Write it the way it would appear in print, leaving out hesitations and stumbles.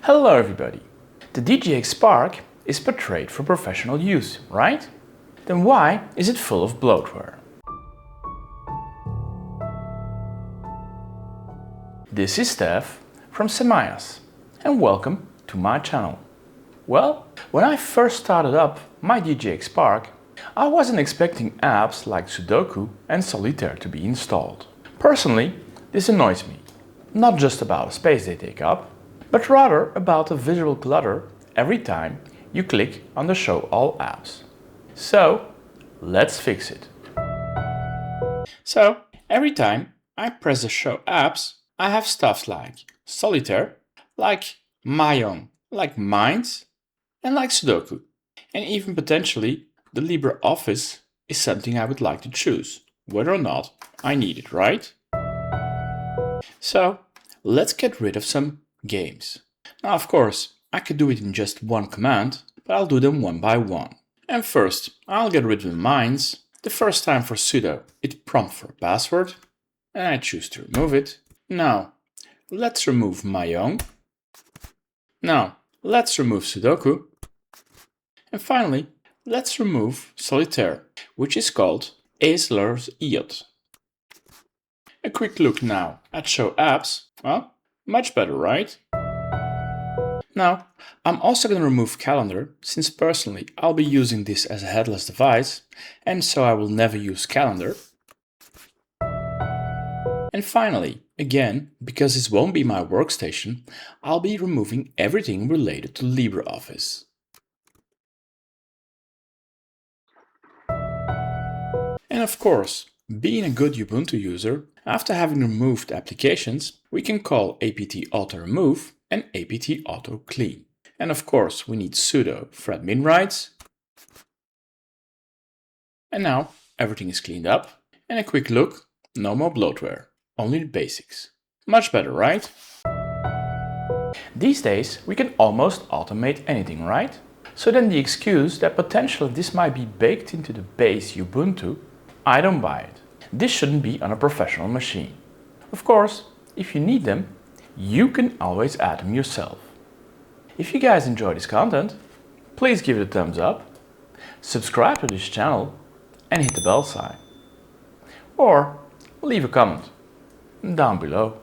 Hello everybody! The DGX Spark is portrayed for professional use, right? Then why is it full of bloatware? This is Stef from Samayas and welcome to my channel. Well, when I first started up my DGX Spark, I wasn't expecting apps like Sudoku and Solitaire to be installed. Personally, this annoys me, not just about the space they take up, but rather about the visual clutter every time you click on the Show All Apps. So, let's fix it. So, every time I press the Show Apps, I have stuff like Solitaire, like Mahjong, like Minds, and like Sudoku. And even potentially the LibreOffice is something I would like to choose, whether or not I need it, right? So, let's get rid of some games. Now, of course, I could do it in just one command, but I'll do them one by one. And first, I'll get rid of the Minds. The first time for sudo, it prompts for a password, and I choose to remove it. Now, let's remove Mahjong. Now, let's remove Sudoku. And finally, let's remove Solitaire, which is called ASUS DGX. A quick look now at Show Apps. Well, much better, right? Now, I'm also going to remove Calendar, since personally I'll be using this as a headless device, and so I will never use Calendar. And finally, again, because this won't be my workstation, I'll be removing everything related to LibreOffice. And of course, being a good Ubuntu user, after having removed applications, we can call apt auto remove and apt auto clean. And of course, we need sudo for admin rights. And now everything is cleaned up. And a quick look, no more bloatware, only the basics. Much better, right? These days, we can almost automate anything, right? So then the excuse that potentially this might be baked into the base Ubuntu, I don't buy it. This shouldn't be on a professional machine. Of course, if you need them, you can always add them yourself. If you guys enjoy this content, please give it a thumbs up, subscribe to this channel and hit the bell sign. Or leave a comment down below.